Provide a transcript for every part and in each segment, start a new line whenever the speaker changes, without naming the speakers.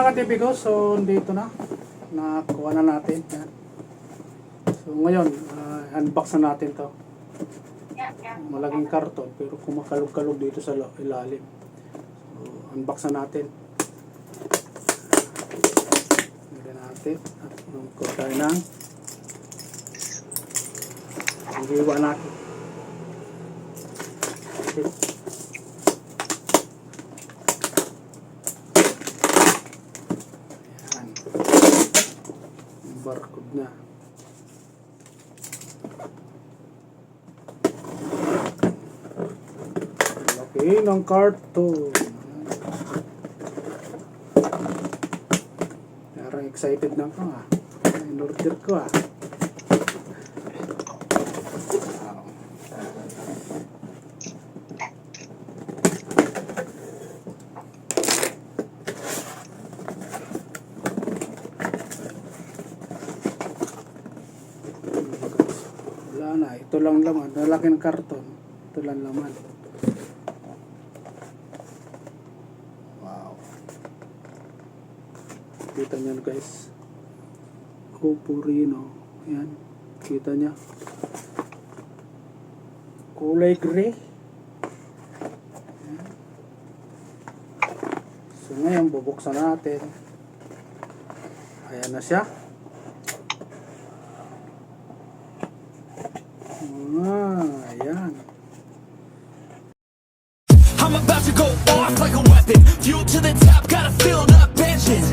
mga tipigo, so dito na. Nakuha na natin. Yan. So ngayon, unbox na natin to. Malaking karton pero kumakalog-kalog dito sa ilalim. So unbox na natin. Lagyan natin. At kuha tayo ng hiwa natin. Okay. Barcode na. Okay, ng carton. Parang excited na ako ah. In-order ko ah. Wala na, ito lang laman. Lalaking karton. Ito lang laman. Wow. Kita nyo guys. Copurino. Yan. Kita nyo. Kulay gray. Yan. So ngayon, bubuksan natin. Ayan na siya. Ayan.
I'm about to go off like a weapon. Fuel to the top, got a filled up engine.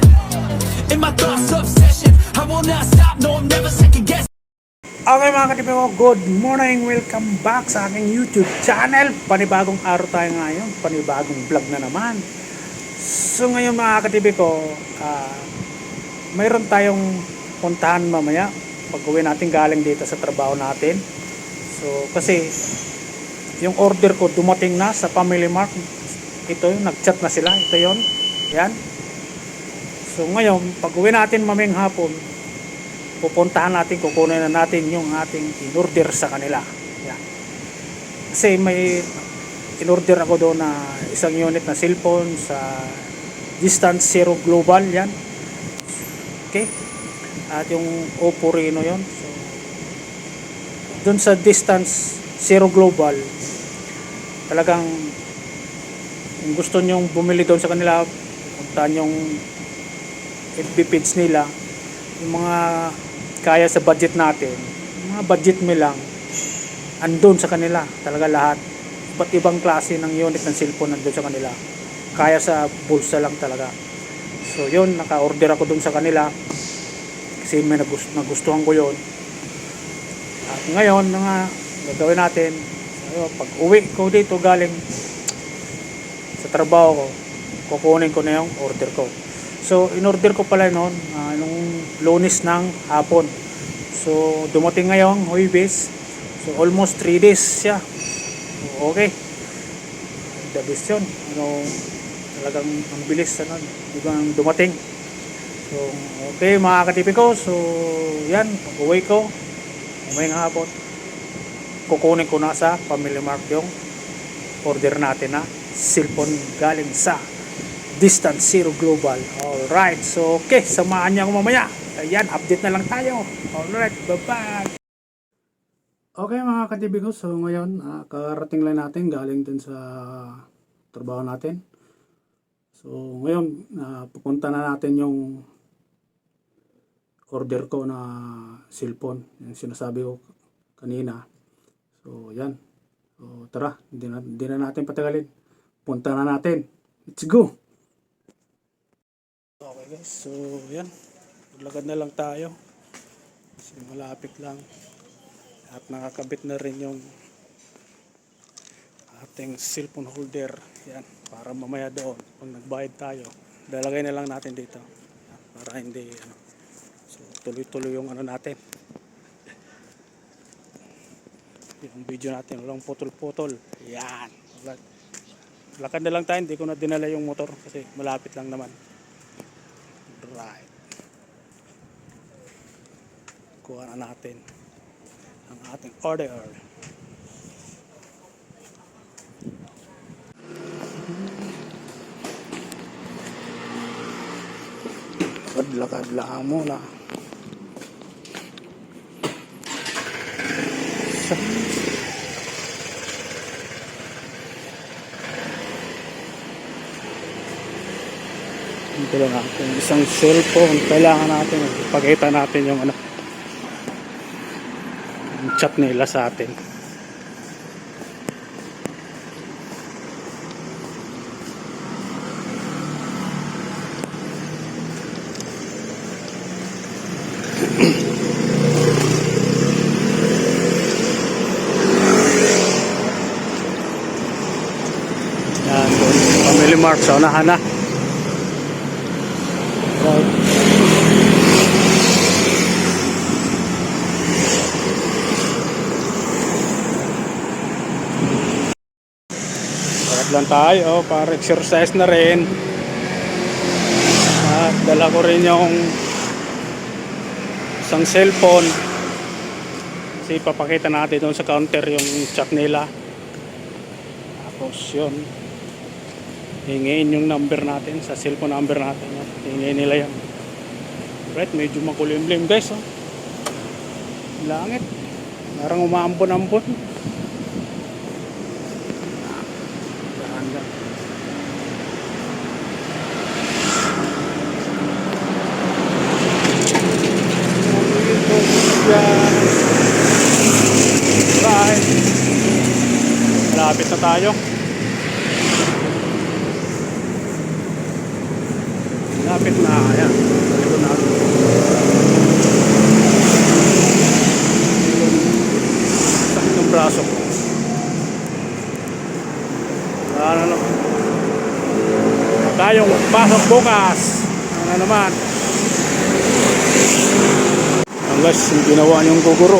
In my thoughts, obsession. I will not stop, no, I'm never second guessing.
Okay mga katipigo, good morning. Welcome back sa aking YouTube channel. Panibagong araw tayo ngayon. Panibagong vlog na naman. So ngayon mga katipigo, mayroon tayong puntahan mamaya pag-uwi natin galing dito sa trabaho natin. So kasi yung order ko dumating na sa Family Mart. Ito yung nag-chat na sila. Ito yon. Yan. So ngayon pag-uwi natin mamayang hapon, pupuntahan natin, kukunin na natin yung ating in-order sa kanila. Yan. Kasi may in-order ako doon na isang unit na cellphone sa Distance Zero Global. Yan. Okay. At yung Oppo Reno yon. So doon sa Distance Zero Global, talagang kung gusto nyong bumili doon sa kanila, puntahan yung FB page nila, yung mga kaya sa budget natin, yung mga budget mo lang, andun sa kanila, talaga lahat. Iba't ibang klase ng unit ng cellphone nandun sa kanila, kaya sa bulsa lang talaga. So yun, naka-order ako doon sa kanila kasi may nagustuhan ko yun. At ngayon, gagawin natin, pag uwi ko dito galing sa trabaho ko, kukunin ko na yung order ko. So in-order ko pala noon nung Lunes ng hapon. So dumating ngayong Huwebes. So almost 3 days siya. So, okay. The best yun. Talagang ang bilis biglang dumating. So okay mga katipi ko. So yan, pag-uwi ko ngayong hapon, kukunin ko na sa Family Mart yung order natin na cellphone galing sa Distance Zero Global. Alright, so okay, samahan niya ako mamaya. Ayan, update na lang tayo. Alright, bye-bye. Okay mga katibigo, so ngayon karating lang natin galing dun sa trabaho natin. So ngayon, pupunta na natin yung order ko na cellphone, yung sinasabi ko kanina. So yan, so tara, hindi na natin patagalin, punta na natin. Let's go. Okay guys, so yan, maglakad na lang tayo kasi malapit lang at nakakabit na rin yung ating cellphone holder. Yan, para mamaya doon pag nagbayad tayo, dalagay na lang natin dito para hindi so tuloy-tuloy yung natin, yung video natin, walang putol-putol. Yan, lakad na lang tayo, hindi ko na dinala yung motor kasi malapit lang naman. Right, kuha na natin ang ating order. Lakad-lakad lang muna. Ito lang natin. Isang cellphone. Kailangan natin. Ipakita natin yung ano. Yung chat nila sa atin. Yan. Family Mart. Sa unahan na. Right. Lakad lang tayo para exercise na rin. At dala ko rin yung isang cellphone. Kasi ipapakita natin doon sa counter yung chat nila. Tapos yun. Hingiin yung number natin sa cellphone number natin. Hingiin nila yan. Right, medyo makulimlim guys. Oh. Langit. Parang umaambon-ambon. Ganda. Bye. Malapit na tayo. Lapit na, ayan. Ito na. Sakit ng braso ko. Ano na. Tayong pasok bukas. Ano naman. Ang guys, yung ginawa niyong guguro.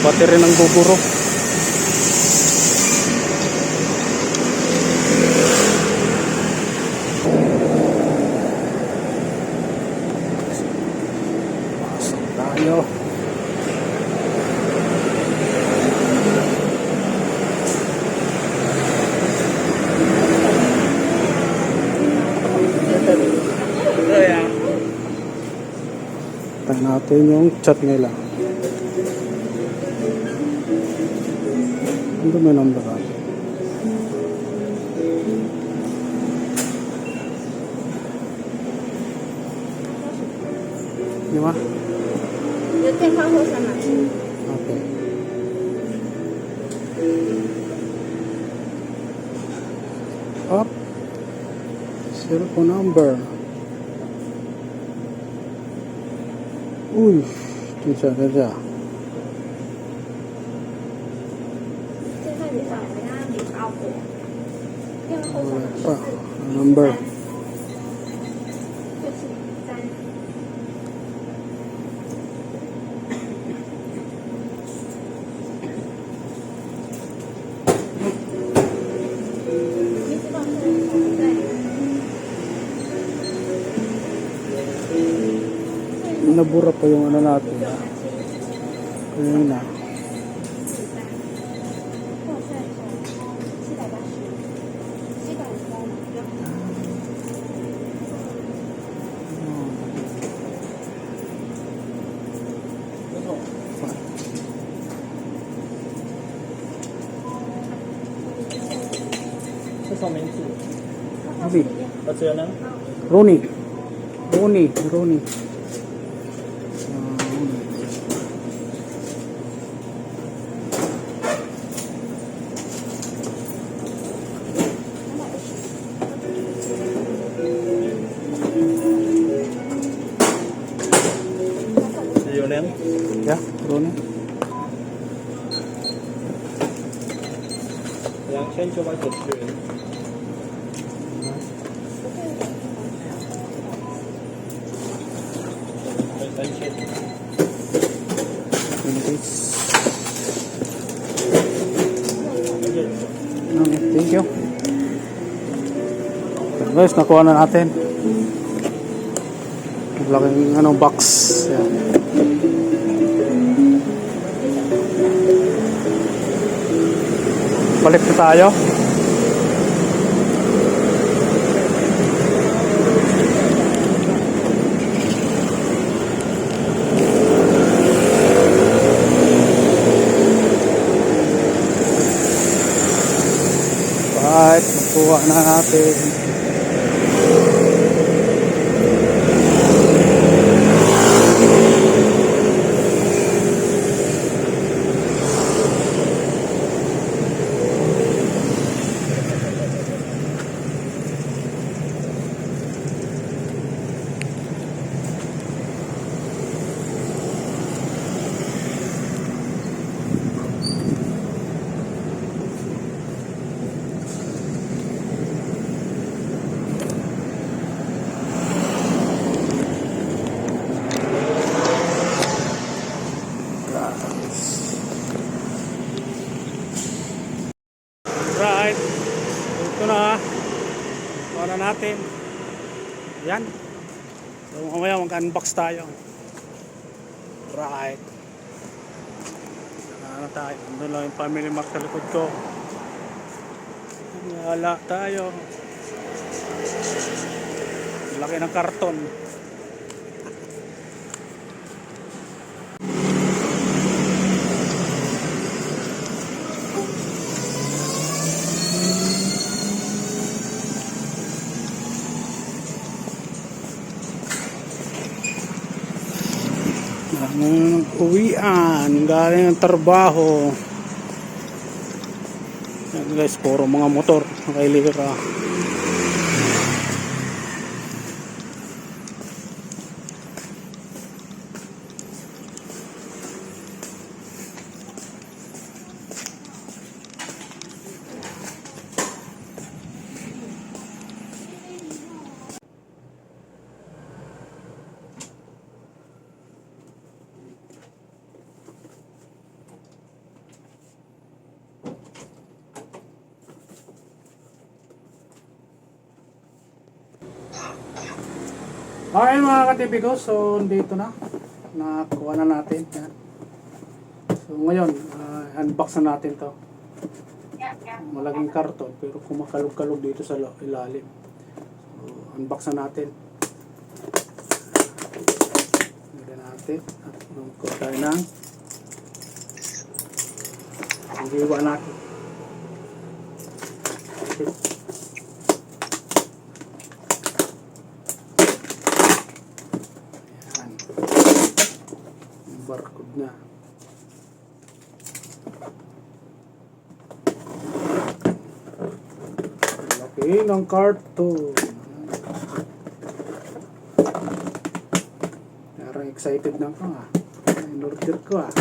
Battery ng guguro. Tayo. Tingnan natin yung chat nila. Ano may number natin? Di ba?
有电话或什么？
Okay. Up. Cellphone number. Uy, tija.
电话你找人家李老虎，电话或什么？
Pa, number.
就是3。 你知道是对。
Nabura pa yung ano natin. Kanina.
是什么名字？
Abi,
只有呢？
Ronnie. Ronnie. Yeah, Ronnie.
2990元。3000。
Thank you. Guys, nakuha na natin. Laking box. Yan. Balik na tayo. Nakuha na natin. Right. Ito na. Kuha na natin. Yan. So mamaya mag-unbox tayo. Right. Ano tayo? Doon lang yung Family Mart sa likod ko. Wala tayo. Laki ng karton. Uwian, galing ng trabaho. Yan guys, puro mga motor nakailira. Okay mga katipigo, so dito na. Nakuha na natin. Yan. So ngayon, unbox na natin to. Malaking karton pero kumakalog-kalog dito sa ilalim. So unbox na natin. Lagyan natin. At magkuha tayo ng hiwa natin. Okay. Barcode na. Laki ng karton. Parang excited na ako ah. In-order ko ah.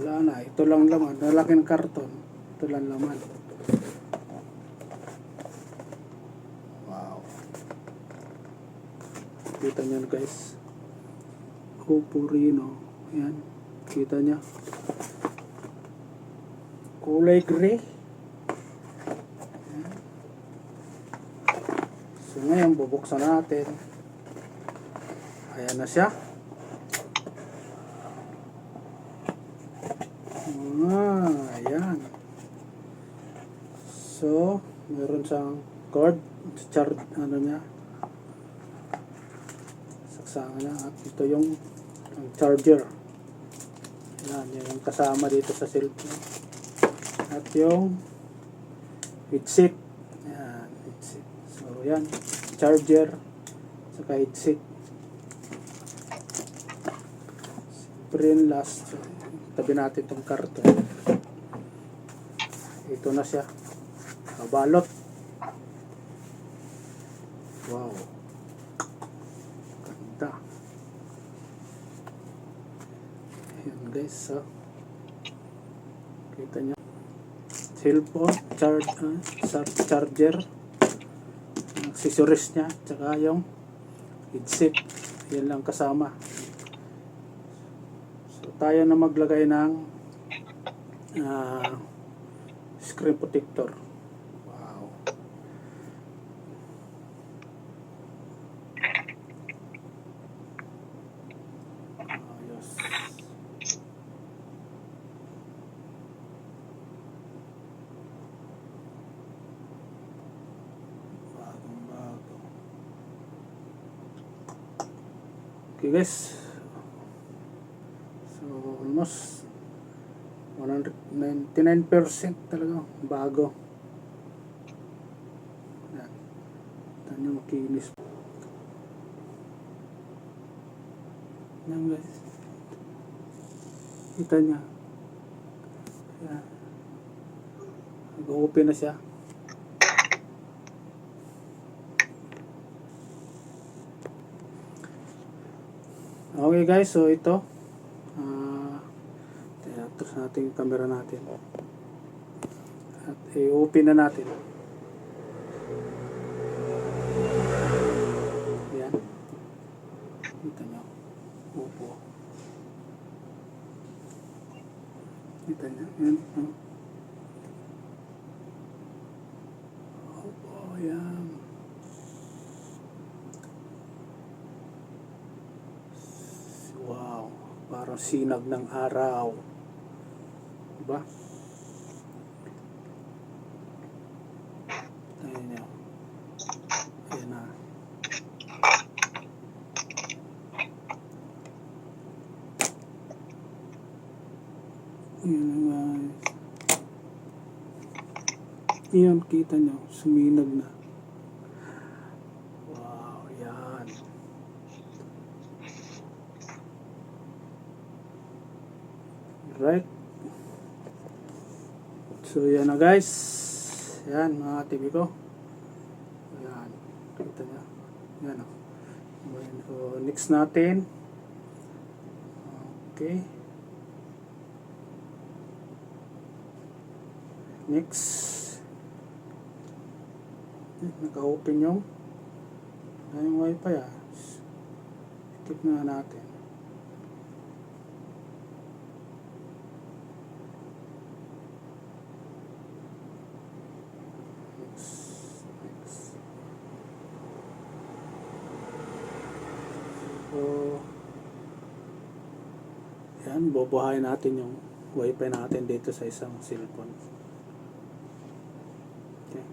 Wala na, ito lang laman. Nalaking karton. Ito lang laman. Wow. Kita nyo guys. Purino. Yan. Kita nyo. Kulay gray. Yan. So ngayon, bubuksan natin. Ayan na siya. Ayan. So, meron siyang cord, ano niya, saksangan niya, at ito yung charger. Ayan, yung kasama dito sa cellphone. At yung headset. Ayan, headset. So, yan, charger, saka headset. Siyempre, last, tabi natin itong karton. Ito na siya. Kabalot. Wow. Ganda. Ayan guys. So, kita nyo. Cellphone. Charger. Accessories nya. Tsaka yung headset. Yan lang kasama. Tayo na maglagay ng screen protector. Wow. Ayos. Okay guys, so almost 199% talaga bago. Yan, tanya makinis. Yan guys, kita niya. Yan, nag-open na siya. Okay guys, so ito tapos natin yung camera natin at i-open na natin. Yan, kita nyo, upo, kita nyo, yan, upo, yan. Wow, parang sinag ng araw. Diba? Ayan nyo. Ayan na. Ayan na guys. Ayan, kita nyo. Suminag na. Wow, yan. Right. So yan na guys. Yan mga TV ko. Yan. Kita nyo. Yan o. So next natin. Okay. Next. Naka-open yung wifi skip na natin. So, yan, bubuhayin natin yung wifi natin dito sa isang cellphone. Okay.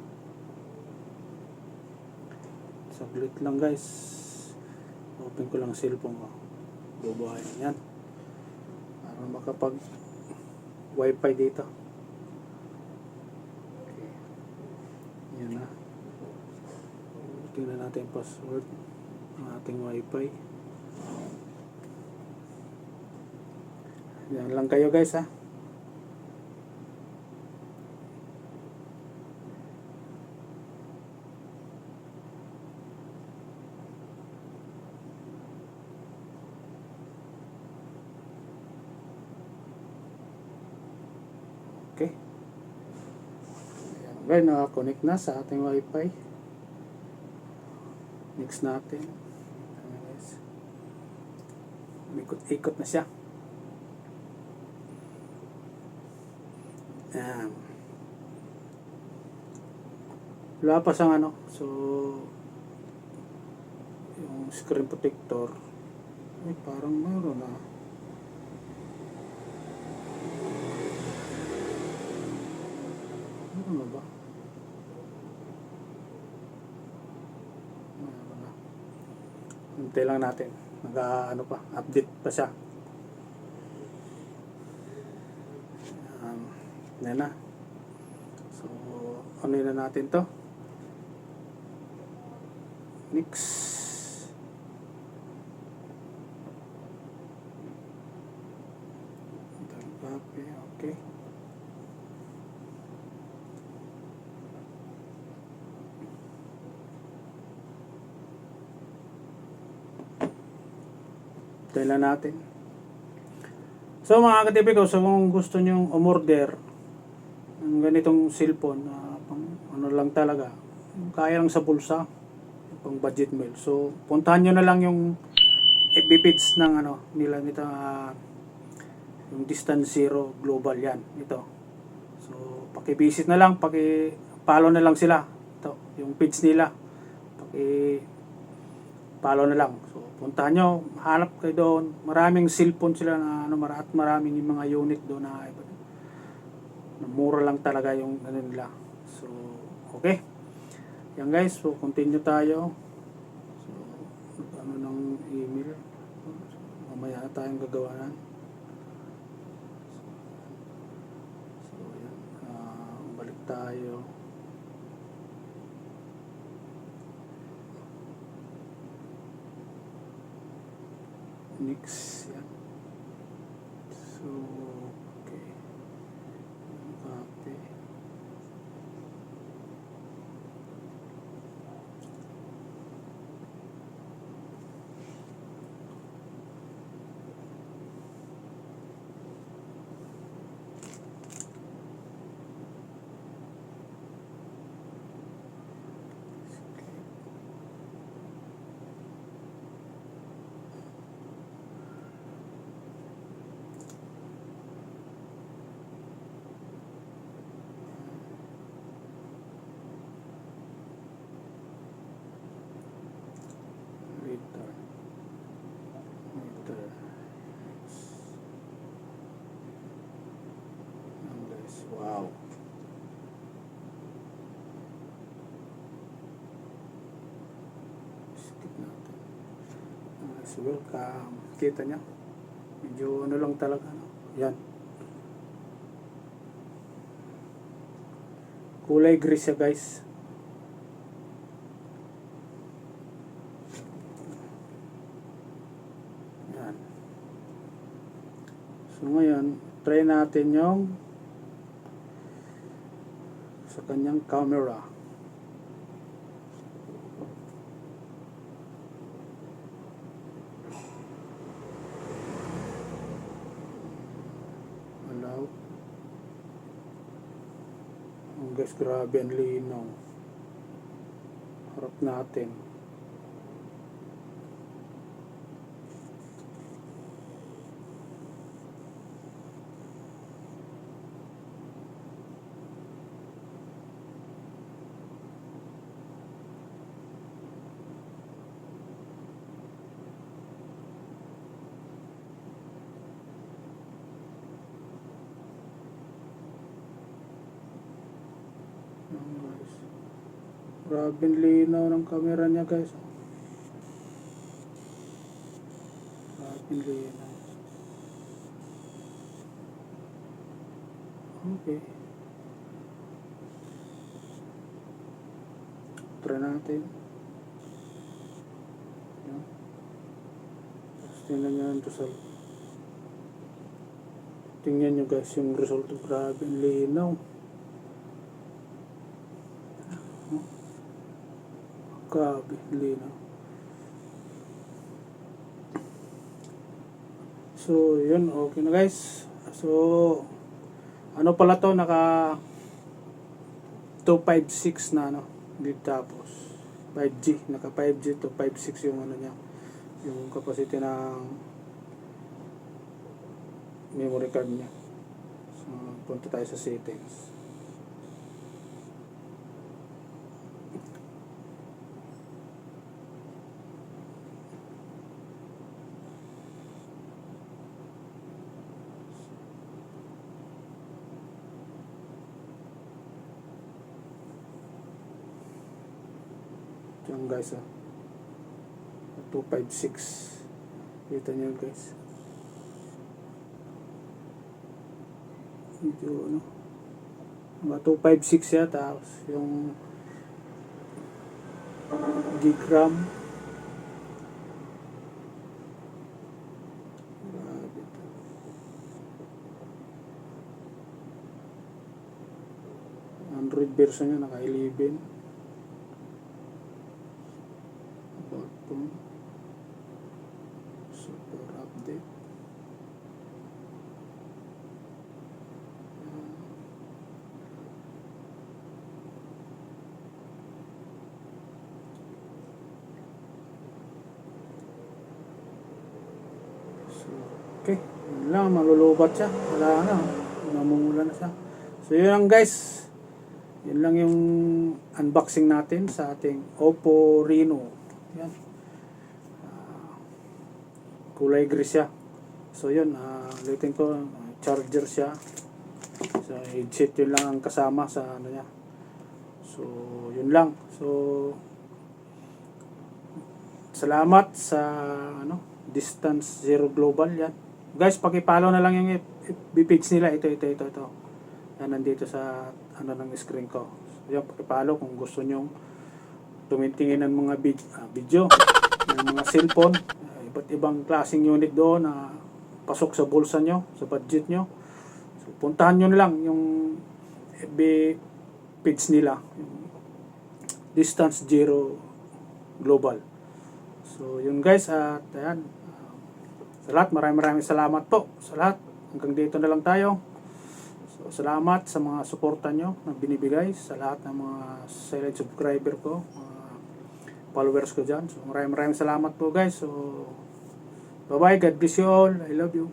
Saglit lang guys. Open ko lang cellphone ko. Bubuhayin yan. Para makapag wifi dito. Okay. Yan na. Tingnan natin yung password ng ating wifi. Yan lang kayo guys ha. Okay. Ayan guys, naka-connect na sa ating wifi. Next natin. Ayan guys. Ikot-ikot na siya. Ayan. Wala pa siyang ano. So, yung screen protector. Ay, parang mayroon na. Mayroon na ba? Mayroon na. Hintay lang natin. Nag-ano pa. Update pa siya. Yan na. So, ano na natin to? Next. Okay. Tayo lang natin. So mga ka-TV ko, so kung gusto nyong umorder ng ganitong cellphone na pang ano lang talaga, kaya lang sa bulsa, pang budget meal. So puntahan nyo na lang yung FB page ng ano nila nito, yung Distance Zero Global yan ito. So paki-visit na lang, paki-follow na lang sila. Ito, yung page nila. Paki-follow na lang. So puntahan nyo, hanap kayo doon. Maraming cellphone sila na ano, at maraming yung mga unit doon na mura lang talaga yung ano nila. So, okay. Yan guys, so continue tayo. So, ano ng email. mamaya tayong gagawanan. So yan, balik tayo. Next, yan. So, okay. Copy. Return. Yan guys, wow. Skip natin. Guys, welcome. Kita niya? Medyo ano lang talaga, no? Yan. Kulay gray siya guys. Yan. So ngayon, try natin yung sa kanyang camera. Allow. Oh guys, grabe ang linaw. Harap natin. Ayan, guys. Grabe ang linaw ng camera niya guys. Grabe ang linaw. Okay. Try natin. Ayan. Tapos tingnan nyo yung result. Tingnan nyo guys yung result. Grabe ang linaw. Grabe, linaw. So, yun, okay na guys. So, ano pala to, naka 256 na, ano, hindi tapos 5G, naka 5G to 56 yung ano niya, yung capacity ng memory card niya. So, punta tayo sa settings. Yan guys, 256. Kita nyo guys. Ito ano, mga 256 ya. Tapos yung gigram, grabe ito. Android version nya naka 11. Super update. So, okay, yun lang, malulubat siya. Wala na, namumula na siya. So yun lang guys, yun lang yung unboxing natin sa ating Oppo Reno. Yan. Kulay gray siya. So yun, ulitin ko, charger siya. So headset yun lang ang kasama sa ano niya. So yun lang. So salamat sa ano Distance Zero Global yan. Guys, paki-follow na lang yung FB page nila. Ito. Yan, nandito sa ano ng screen ko. So, yan, paki-follow kung gusto nyong tumitingin ng mga video ng mga cellphone. Iba't ibang klaseng unit doon na pasok sa bulsa nyo, sa budget nyo. So, puntahan nyo na lang yung FB page nila. Yung Distance Zero Global. So, yun guys. At ayan. Sa lahat, maraming salamat po. Sa lahat, hanggang dito na lang tayo. So, salamat sa mga suporta nyo na binibigay. Sa lahat ng mga silent subscriber ko, mga followers ko dyan. So, maraming salamat po guys. So, bye-bye. God bless you all. I love you.